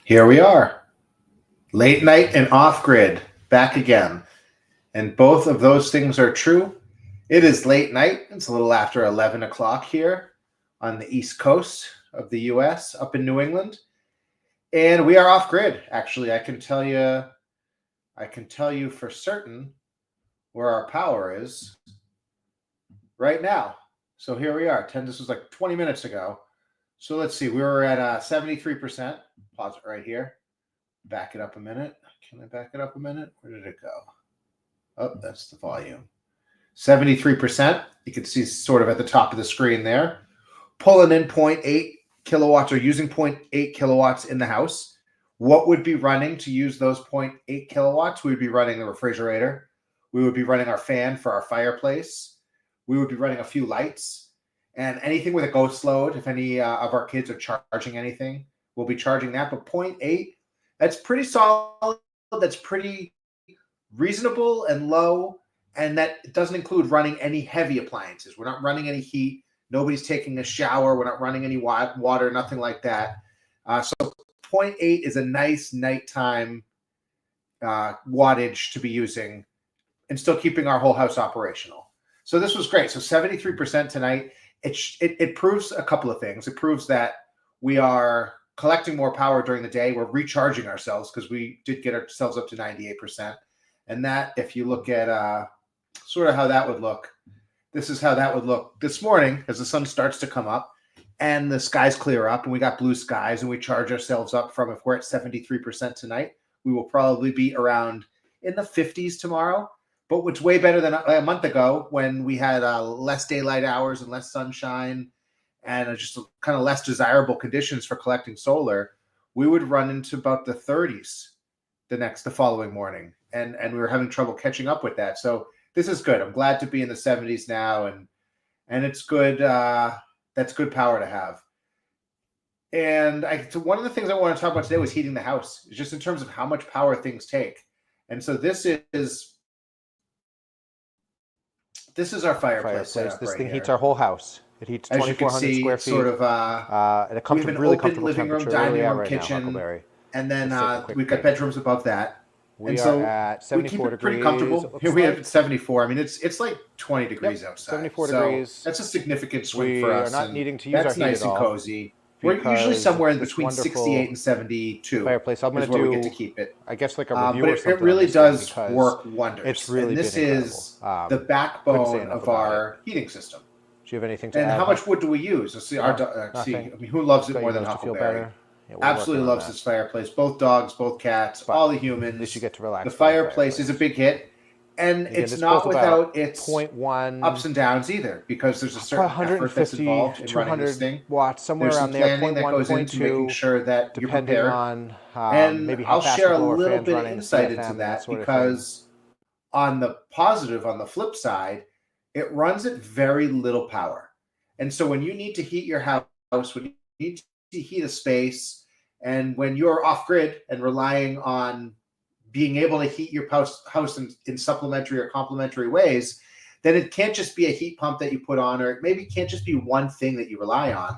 Here we are, late night and off grid, back again. And both of those things are true. It is late night. It's a little after 11 o'clock here on the East Coast of the US, up in New England. And we are off grid. Actually, I can tell you for certain where our power is right now. So here we are. This was like 20 minutes ago. So let's see. We were at 73%. Pause it right here. Back it up a minute. Can I back it up a minute? Where did it go? Oh, that's the volume. 73%. You can see sort of at the top of the screen there. Pulling in 0.8 kilowatts or using 0.8 kilowatts in the house. What would be running to use those 0.8 kilowatts? We would be running the refrigerator. We would be running our fan for our fireplace. We would be running a few lights. And anything with a ghost load, if any of our kids are charging anything, we'll be charging that. But 0.8, that's pretty solid. That's pretty reasonable and low. And that doesn't include running any heavy appliances. We're not running any heat. Nobody's taking a shower. We're not running any water, nothing like that. So 0.8 is a nice nighttime wattage to be using and still keeping our whole house operational. So this was great. So 73% tonight. It proves a couple of things. It proves that we are collecting more power during the day. We're recharging ourselves because we did get ourselves up to 98%. And that, if you look at sort of how that would look, this is how that would look this morning as the sun starts to come up and the skies clear up and we got blue skies and we charge ourselves up from, if we're at 73% tonight, we will probably be around in the 50s tomorrow. But what's way better than a month ago when we had less daylight hours and less sunshine and just kind of less desirable conditions for collecting solar, we would run into about the 30s the following morning. And we were having trouble catching up with that. So this is good. I'm glad to be in the 70s now. And it's good. That's good power to have. And one of the things I want to talk about today was heating the house, just in terms of how much power things take. And so this is our fireplace. This thing heats our whole house. It heats 2,400 square feet. Sort of, at a really comfortable living room, temperature. dining room, Right kitchen, now, and then we've got bedrooms above that. We are at 74 degrees. Pretty comfortable. Here we have 74. I mean, it's like 20 degrees outside. 74 degrees. That's a significant swing for us. We are not needing to use our heat nice at all. and cozy. We're usually somewhere in between 68 and 72. Fireplace. I'm going to do. We get to keep it. I guess like a review or something. But it really does work wonders. It's really this is the backbone of our heating system. Do you have anything to add? And how much wood do we use? Let's see. I mean, who loves it more than Huckleberry? Absolutely loves this fireplace. Both dogs, both cats, all the humans. At least you get to relax. The fireplace is a big hit. And it's not without its 0.1 ups and downs either, because there's a certain effort that's involved in running this thing. Watts, somewhere there's around some there. planning that goes into making sure that you're prepared. On, and maybe how I'll share a little bit of running, insight into that because on the positive, on the flip side, it runs at very little power. And so when you need to heat your house, when you need to heat a space, and when you're off grid and relying on being able to heat your house in supplementary or complementary ways, then it can't just be a heat pump that you put on, or it maybe can't just be one thing that you rely on,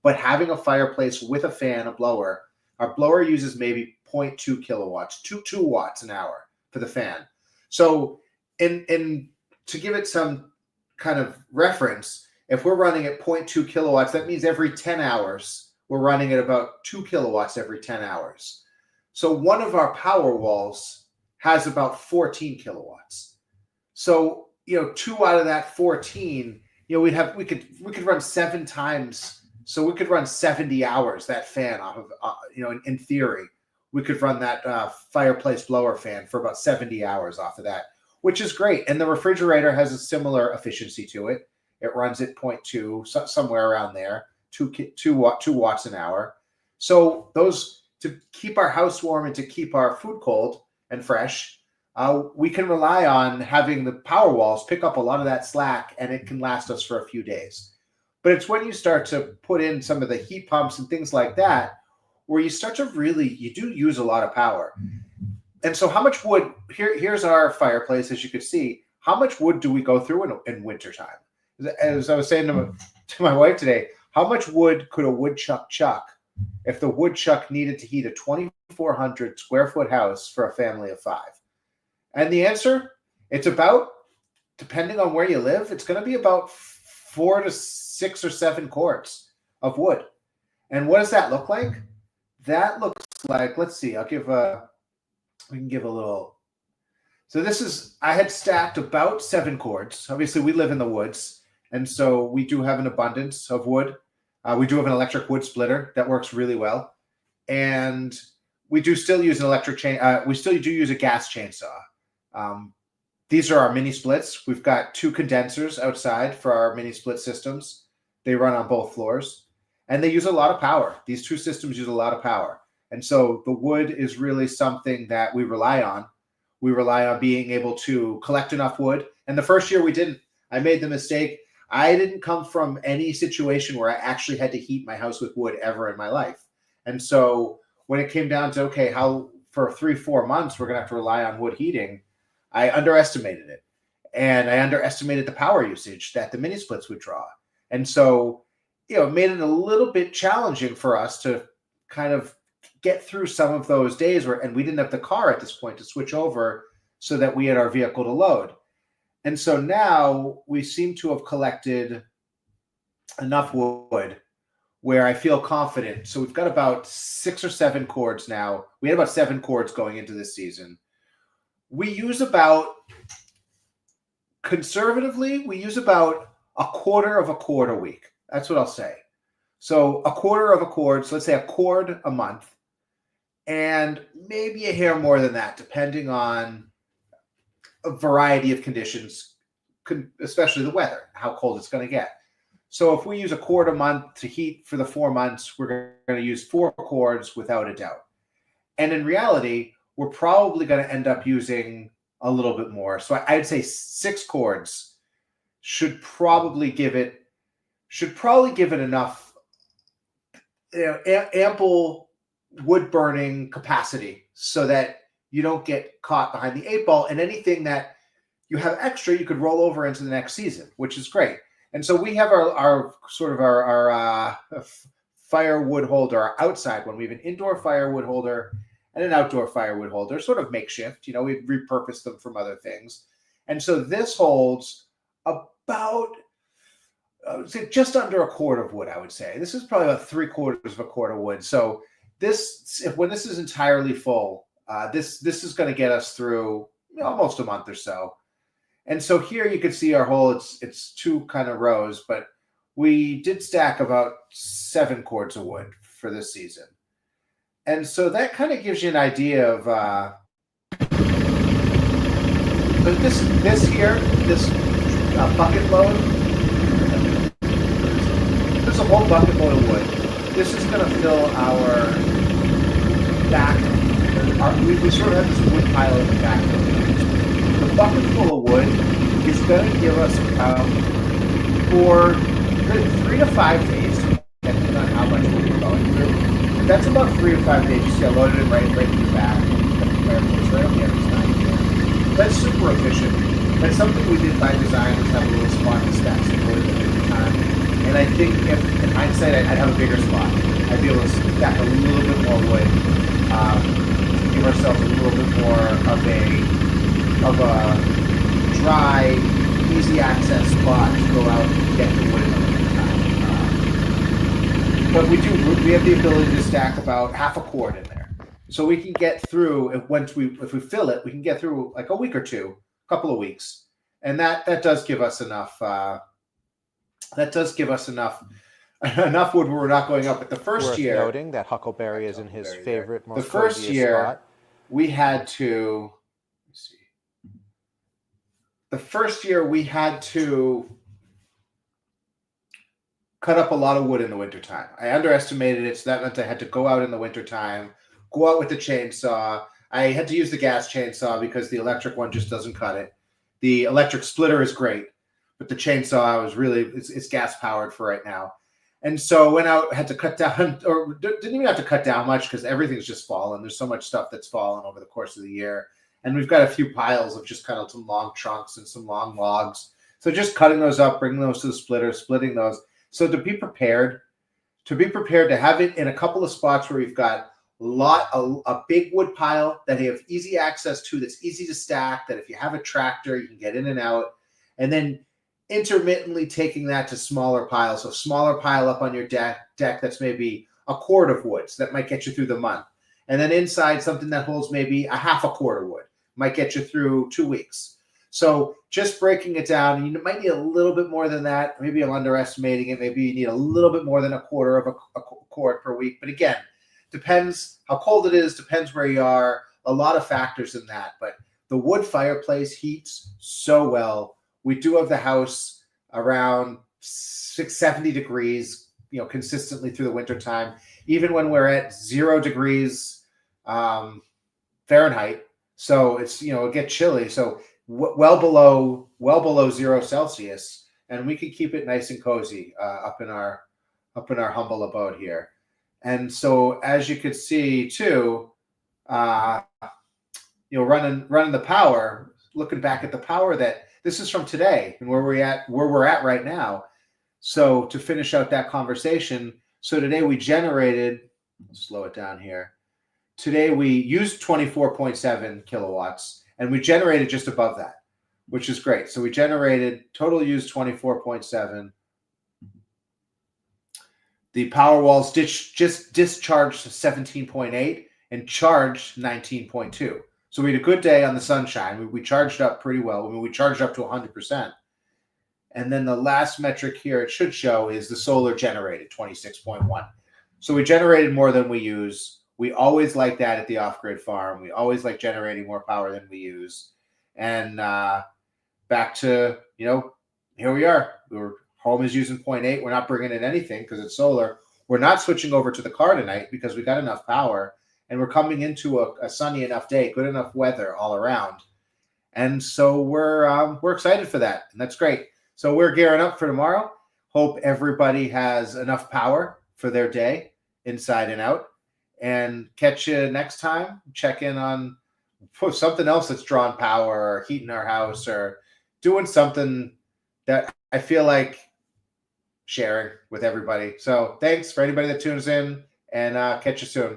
but having a fireplace with a fan, a blower. Our blower uses maybe 0.2 kilowatts, 2 watts an hour for the fan. So to give it some kind of reference, if we're running at 0.2 kilowatts, that means every 10 hours, we're running at about 2 kilowatts every 10 hours. So one of our power walls has about 14 kilowatts. So, 2 out of that 14, we could run 7 times. So we could run 70 hours, that fan off of, in theory, we could run that fireplace blower fan for about 70 hours off of that, which is great. And the refrigerator has a similar efficiency to it. It runs at 0.2, somewhere around there, 2 watts an hour. So those, to keep our house warm and to keep our food cold and fresh, we can rely on having the power walls pick up a lot of that slack, and it can last us for a few days. But it's when you start to put in some of the heat pumps and things like that, where you start to you do use a lot of power. And so how much wood, here's our fireplace, as you can see, how much wood do we go through in wintertime? As I was saying to my wife today, how much wood could a woodchuck chuck if the woodchuck needed to heat a 2,400 square foot house for a family of 5? And the answer, it's about, depending on where you live, it's going to be about 4 to 6 or 7 cords of wood. And what does that look like? That looks like, let's see, we can give a little. So this is, I had stacked about 7 cords. Obviously, we live in the woods, and so we do have an abundance of wood. We do have an electric wood splitter that works really well. And we do still use an electric chain. We still do use a gas chainsaw. These are our mini splits. We've got 2 condensers outside for our mini split systems. They run on both floors, and they use a lot of power. These 2 systems use a lot of power. And so the wood is really something that we rely on. We rely on being able to collect enough wood. And the first year we didn't. I made the mistake. I didn't come from any situation where I actually had to heat my house with wood ever in my life. And so when it came down to, okay, how for 3-4 months we're going to have to rely on wood heating, I underestimated it. And I underestimated the power usage that the mini splits would draw. And so, it made it a little bit challenging for us to kind of get through some of those days and we didn't have the car at this point to switch over so that we had our vehicle to load. And so now we seem to have collected enough wood where I feel confident. So we've got about 6 or 7 cords now. We had about 7 cords going into this season. We use conservatively, we use about 1/4 of a cord a week. That's what I'll say. So 1/4 of a cord, so let's say a cord a month, and maybe a hair more than that, depending on a variety of conditions, especially the weather, how cold it's going to get. So if we use 1/4 a month to heat for the 4 months, we're going to use 4 cords without a doubt. And in reality, we're probably going to end up using a little bit more. So I'd say 6 cords should probably give it enough, ample wood burning capacity so that you don't get caught behind the 8 ball, and anything that you have extra, you could roll over into the next season, which is great. And so we have our firewood holder, our outside one. We have an indoor firewood holder and an outdoor firewood holder, sort of makeshift. We repurpose them from other things. And so this holds about, I would say, just under 1/4 of wood, I would say. This is probably about 3/4 of a cord of wood. So when this is entirely full, this is going to get us through almost a month or so. And so here you can see our hole. It's 2 kind of rows, but we did stack about 7 cords of wood for this season. And so that kind of gives you an idea of this bucket load. There's a whole bucket load of wood. This is going to fill our back. We sort of have this wood pile in the back. The bucket full of wood is going to give us about for 3 to 5 days, depending on how much we're going through. That's about 3 to 5 days. You see, I loaded it right in the back. Right on the other side. That's super efficient. That's something we did by design, was have a little spot to stack some wood at the time. And I think if, in hindsight, I'd have a bigger spot. I'd be able to stack a little bit more wood, give ourselves a little bit more of a dry, easy access spot to go out and get the wood in the time. But we have the ability to stack about 1/2 cord in there. So we can get through, if we fill it, we can get through like a week or 2, a couple of weeks. And that does give us enough enough wood where we're not going up. But the first year, noting that Huckleberry is in his favorite, most the first year spot. We had to, let's see. The first year we had to cut up a lot of wood in the wintertime. I underestimated it, so that meant I had to go out in the wintertime, go out with the chainsaw. I had to use the gas chainsaw because the electric one just doesn't cut it. The electric splitter is great, but the chainsaw it's gas powered for right now. And so I went out, had to cut down, or didn't even have to cut down much because everything's just fallen. There's so much stuff that's fallen over the course of the year. And we've got a few piles of just kind of some long trunks and some long logs. So just cutting those up, bringing those to the splitter, splitting those. So to be prepared, to be prepared to have it in a couple of spots where we've got a big wood pile that you have easy access to, that's easy to stack, that if you have a tractor, you can get in and out, and then intermittently taking that to smaller piles. So smaller pile up on your deck that's maybe a quart of wood, so that might get you through the month. And then inside, something that holds maybe a half a quart of wood might get you through 2 weeks. So just breaking it down, you might need a little bit more than that. Maybe I'm underestimating it. Maybe you need a little bit more than a quarter of a quart per week. But again, depends how cold it is, depends where you are, a lot of factors in that. But the wood fireplace heats so well. We do have the house around 70 degrees, consistently through the winter time, even when we're at 0 degrees Fahrenheit. So it's, it gets chilly. So well below 0 Celsius, and we can keep it nice and cozy up in our humble abode here. And so, as you could see too, running the power. Looking back at the power, that this is from today and where we're at right now. So to finish out that conversation, so today we generated. Slow it down here. Today we used 24.7 kilowatts, and we generated just above that, which is great. So we generated, total used 24.7. The Powerwalls just discharged 17.8 and charged 19.2. So we had a good day on the sunshine. We charged up pretty well. I mean, we charged up to 100%. And then the last metric here it should show is the solar generated, 26.1. So we generated more than we use. We always like that at the off-grid farm. We always like generating more power than we use. And back to, here we are. Home is using 0.8. We're not bringing in anything because it's solar. We're not switching over to the car tonight because we got enough power. And we're coming into a sunny enough day, good enough weather all around. And so we're excited for that. And that's great. So we're gearing up for tomorrow. Hope everybody has enough power for their day, inside and out. And catch you next time. Check in on something else that's drawing power or heating our house or doing something that I feel like sharing with everybody. So thanks for anybody that tunes in, and catch you soon.